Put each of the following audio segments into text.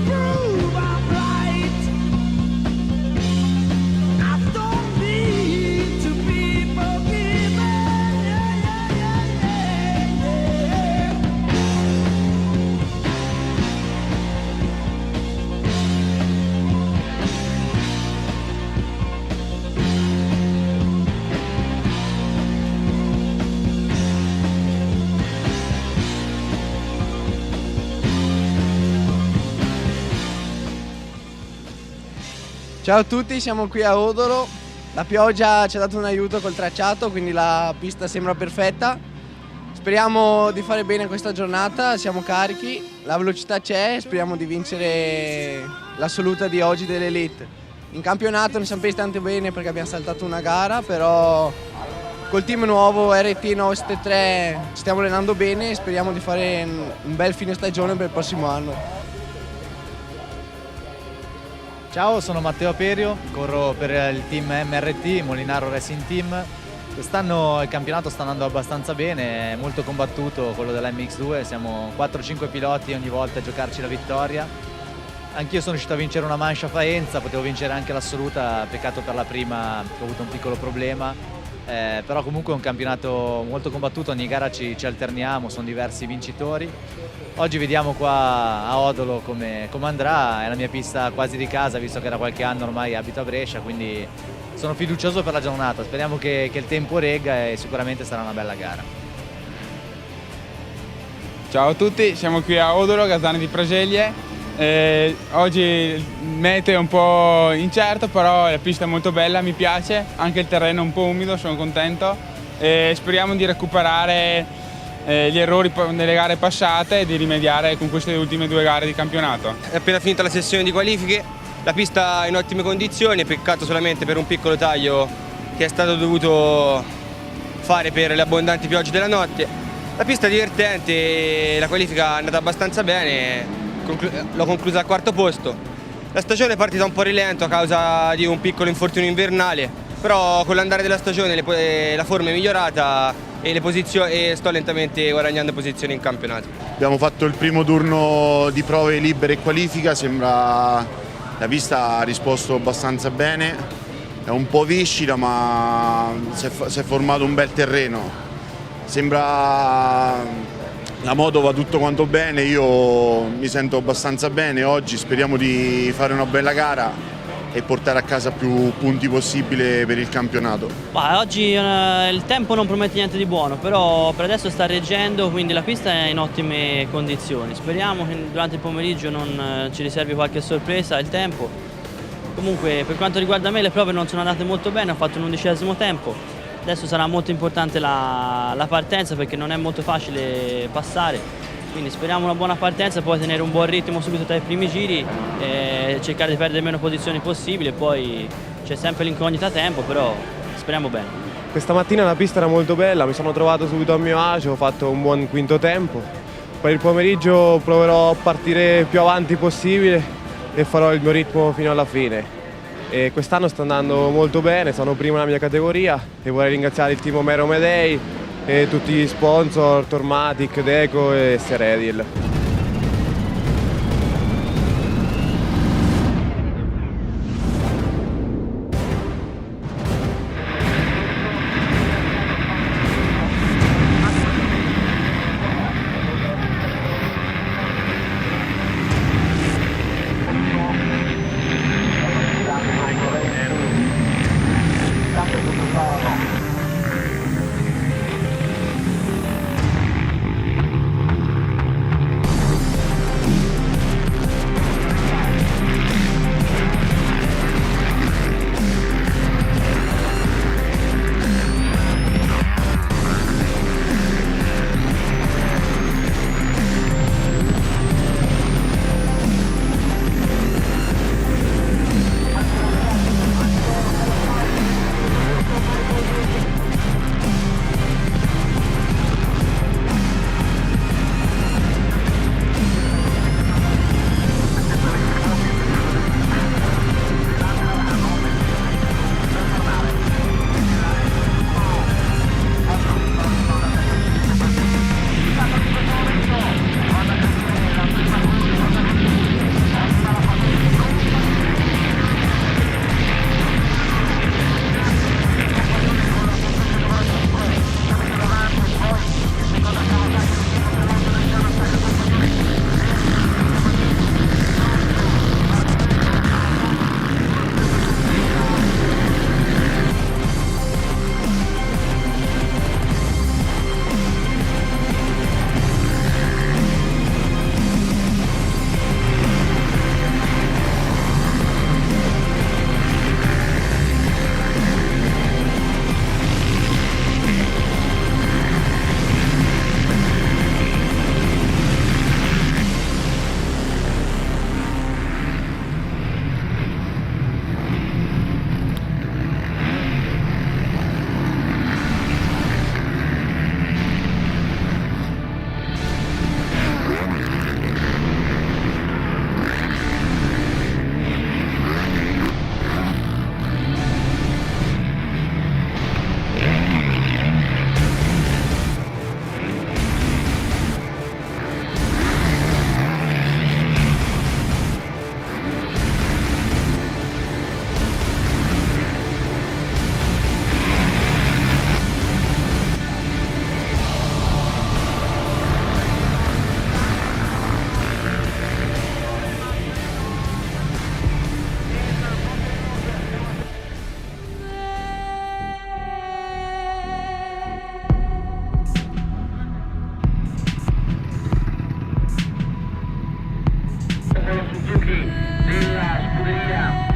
prove I'm right. I don't need to be forgiven. Yeah, yeah, yeah, Ciao a tutti, siamo qui a Odolo. La pioggia ci ha dato un aiuto col tracciato, quindi la pista sembra perfetta. Speriamo di fare bene questa giornata, siamo carichi, la velocità c'è, speriamo di vincere l'assoluta di oggi dell'Elite. In campionato ne siamo presi tanto bene perché abbiamo saltato una gara, però col team nuovo RT 973 ci stiamo allenando bene e speriamo di fare un bel fine stagione per il prossimo anno. Ciao, sono Matteo Aperio, corro per il team MRT, Molinaro Racing Team. Quest'anno il campionato sta andando abbastanza bene, è molto combattuto quello della MX2, siamo 4-5 piloti ogni volta a giocarci la vittoria. Anch'io sono riuscito a vincere una manche a Faenza, potevo vincere anche l'assoluta, peccato per la prima ho avuto un piccolo problema. Però comunque è un campionato molto combattuto, ogni gara ci alterniamo, sono diversi vincitori. Oggi vediamo qua a Odolo come andrà, è la mia pista quasi di casa visto che da qualche anno ormai abito a Brescia, quindi sono fiducioso per la giornata, speriamo che il tempo regga e sicuramente sarà una bella gara. Ciao a tutti, siamo qui a Odolo, Gazzane di Praseglie. Oggi il meteo è un po' incerto, però la pista è molto bella, mi piace, anche il terreno è un po' umido, sono contento e speriamo di recuperare gli errori nelle gare passate e di rimediare con queste ultime 2 gare di campionato. È appena finita la sessione di qualifiche, la pista è in ottime condizioni, peccato solamente per un piccolo taglio che è stato dovuto fare per le abbondanti piogge della notte. La pista è divertente, la qualifica è andata abbastanza bene. L'ho conclusa al 4° posto. La stagione è partita un po' a rilento a causa di un piccolo infortunio invernale, però con l'andare della stagione la forma è migliorata e sto lentamente guadagnando posizioni in campionato. Abbiamo fatto il primo turno di prove libere e qualifica, sembra la pista ha risposto abbastanza bene, è un po' viscida ma si è formato un bel terreno, sembra la moto va tutto quanto bene, io mi sento abbastanza bene oggi, speriamo di fare una bella gara e portare a casa più punti possibile per il campionato. Oggi il tempo non promette niente di buono, però per adesso sta reggendo, quindi la pista è in ottime condizioni. Speriamo che durante il pomeriggio non ci riservi qualche sorpresa il tempo. Comunque per quanto riguarda me le prove non sono andate molto bene, ho fatto un 11° tempo. Adesso sarà molto importante la partenza perché non è molto facile passare, quindi speriamo una buona partenza, poi tenere un buon ritmo subito tra i primi giri e cercare di perdere meno posizioni possibile, poi c'è sempre l'incognita a tempo, però speriamo bene. Questa mattina la pista era molto bella, mi sono trovato subito a mio agio, ho fatto un buon 5° tempo. Per il pomeriggio proverò a partire più avanti possibile e farò il mio ritmo fino alla fine. E quest'anno sta andando molto bene, sono primo nella mia categoria e vorrei ringraziare il team Omero Medei e tutti gli sponsor, Tormatic, Deco e Seredil. Suzuki della scuderia.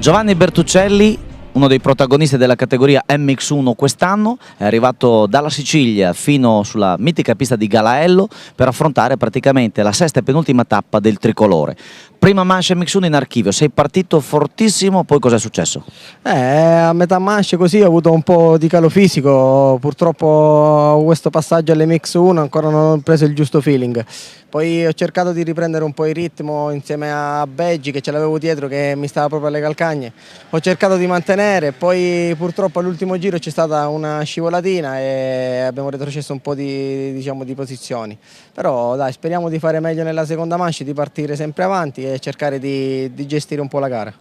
Giovanni Bertuccelli, uno dei protagonisti della categoria MX1 quest'anno, è arrivato dalla Sicilia fino sulla mitica pista di Galaello per affrontare praticamente la sesta e penultima tappa del tricolore. Prima mancia MX1 in archivio, sei partito fortissimo, poi cos'è successo? A metà mancia così ho avuto un po' di calo fisico, purtroppo questo passaggio all'MX1 ancora non ho preso il giusto feeling. Poi ho cercato di riprendere un po' il ritmo insieme a Beggi che ce l'avevo dietro che mi stava proprio alle calcagne. Ho cercato di mantenere, poi purtroppo all'ultimo giro c'è stata una scivolatina e abbiamo retrocesso un po' di posizioni. Però dai, speriamo di fare meglio nella seconda mancia, di partire sempre avanti e cercare di gestire un po' la gara.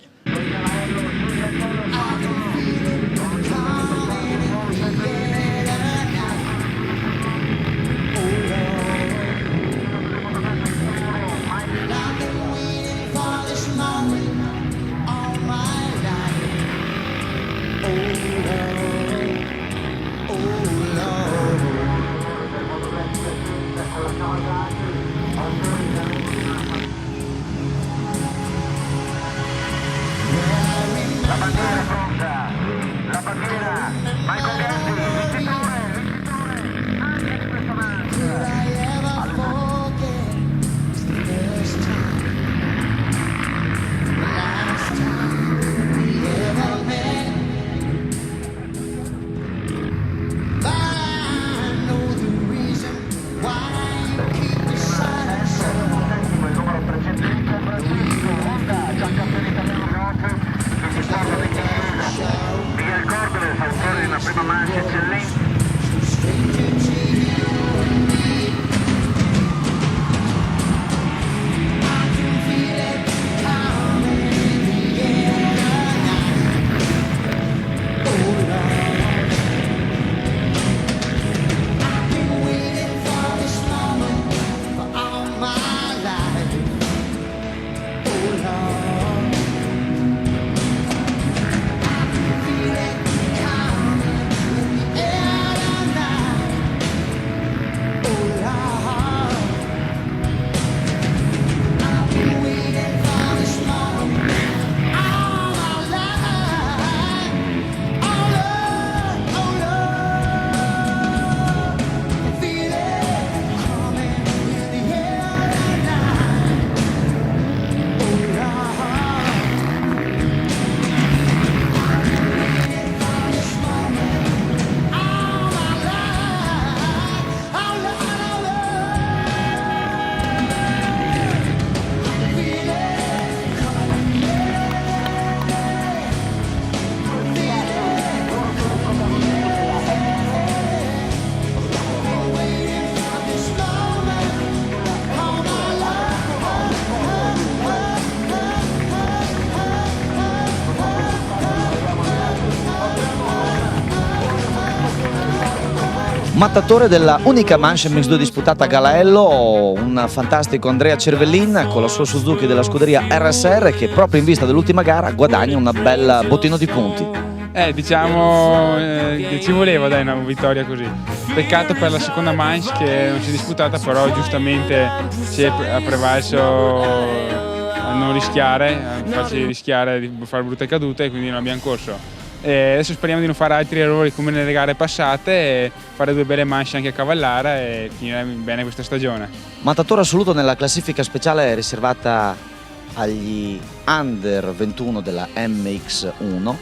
Mattatore della unica Manche MX2 disputata a Galaello, un fantastico Andrea Cervellin con la sua Suzuki della scuderia RSR che proprio in vista dell'ultima gara guadagna un bel bottino di punti. Diciamo che ci voleva una vittoria così. Peccato per la seconda manche che non si è disputata, però giustamente ha prevalso a non rischiare, a farci rischiare di fare brutte cadute e quindi non abbiamo corso. Adesso speriamo di non fare altri errori come nelle gare passate e fare 2 belle manche anche a Cavallara e finire bene questa stagione. Mattatore assoluto nella classifica speciale riservata agli under 21 della MX1.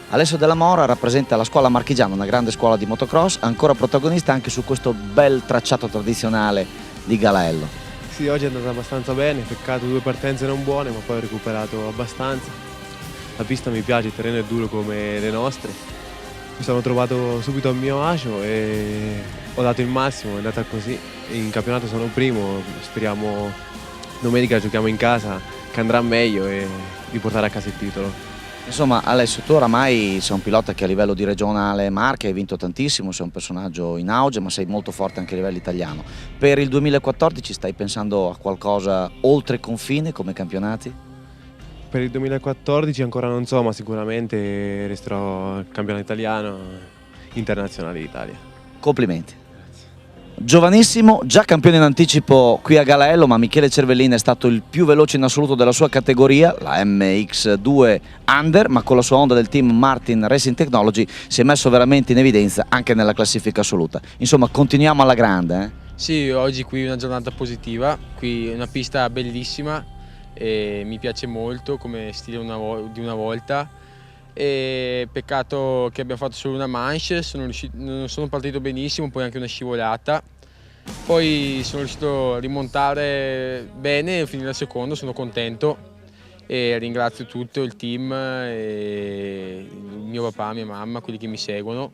Alessio Della Mora rappresenta la scuola marchigiana, una grande scuola di motocross, ancora protagonista anche su questo bel tracciato tradizionale di Galaello. Sì, oggi è andata abbastanza bene, peccato 2 partenze non buone, ma poi ho recuperato abbastanza. La pista mi piace, il terreno è duro come le nostre. Mi sono trovato subito a mio agio e ho dato il massimo, è andata così. In campionato sono primo, speriamo domenica giochiamo in casa che andrà meglio e di portare a casa il titolo. Insomma Alessio, tu oramai sei un pilota che a livello di regionale Marche hai vinto tantissimo, sei un personaggio in auge ma sei molto forte anche a livello italiano. Per il 2014 stai pensando a qualcosa oltre confine come campionati? Per il 2014 ancora non so, ma sicuramente resterò campionato italiano internazionale d'Italia. Complimenti. Giovanissimo, già campione in anticipo qui a Galaello, ma Michele Cervellin è stato il più veloce in assoluto della sua categoria, la MX2 Under, ma con la sua Honda del team Martin Racing Technology si è messo veramente in evidenza anche nella classifica assoluta. Insomma, continuiamo alla grande. Sì, oggi qui una giornata positiva, qui una pista bellissima e mi piace molto come stile di una volta. E peccato che abbiamo fatto solo una manche, non sono partito benissimo, poi anche una scivolata. Poi sono riuscito a rimontare bene e finire al secondo, sono contento e ringrazio tutto il team, e il mio papà, mia mamma, quelli che mi seguono.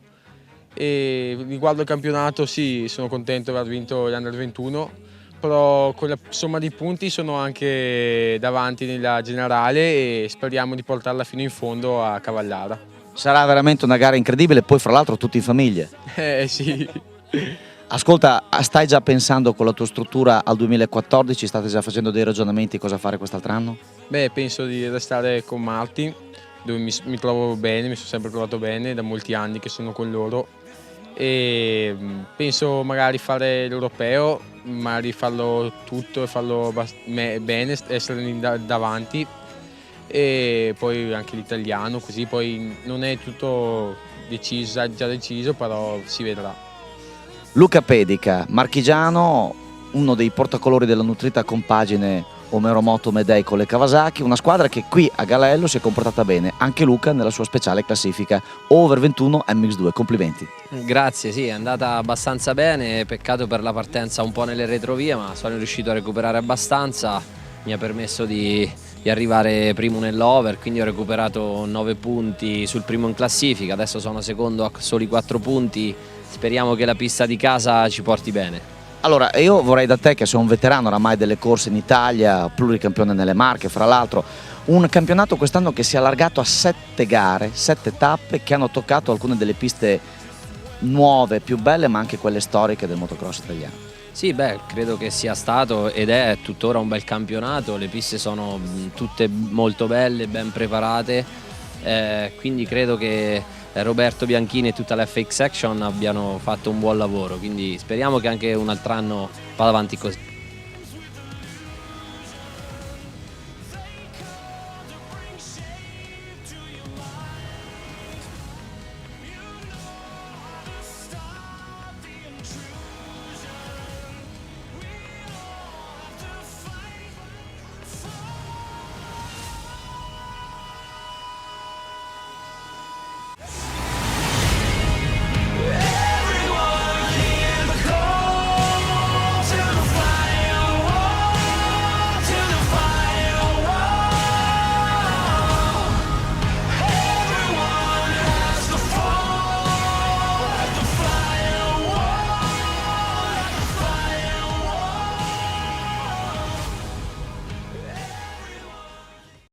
E riguardo al campionato sì, sono contento di aver vinto l'Under 21, però con la somma di punti sono anche davanti nella generale e speriamo di portarla fino in fondo a Cavallara. Sarà veramente una gara incredibile, poi fra l'altro tutti in famiglia. Sì. Ascolta, stai già pensando con la tua struttura al 2014, state già facendo dei ragionamenti cosa fare quest'altro anno? Beh, penso di restare con Martin, dove mi trovo bene, mi sono sempre trovato bene, da molti anni che sono con loro. E penso magari fare l'europeo, magari farlo tutto e farlo bene, essere lì davanti e poi anche l'italiano, così poi non è tutto deciso, già deciso, però si vedrà. Luca Pedica, marchigiano, uno dei portacolori della nutrita compagine Omero Moto Medei con le Kawasaki, una squadra che qui a Galaello si è comportata bene, anche Luca nella sua speciale classifica over 21 MX2, complimenti. Grazie, sì, è andata abbastanza bene, peccato per la partenza un po' nelle retrovie, ma sono riuscito a recuperare abbastanza, mi ha permesso di arrivare primo nell'over, quindi ho recuperato 9 punti sul primo in classifica, adesso sono secondo a soli 4 punti, speriamo che la pista di casa ci porti bene. Allora, io vorrei da te, che sei un veterano oramai delle corse in Italia, pluricampione nelle Marche, fra l'altro, un campionato quest'anno che si è allargato a 7 gare, 7 tappe che hanno toccato alcune delle piste nuove, più belle, ma anche quelle storiche del motocross italiano. Sì, beh, credo che sia stato ed è tuttora un bel campionato, le piste sono tutte molto belle, ben preparate, quindi credo che Roberto Bianchini e tutta la FX Action abbiano fatto un buon lavoro, quindi speriamo che anche un altro anno vada avanti così.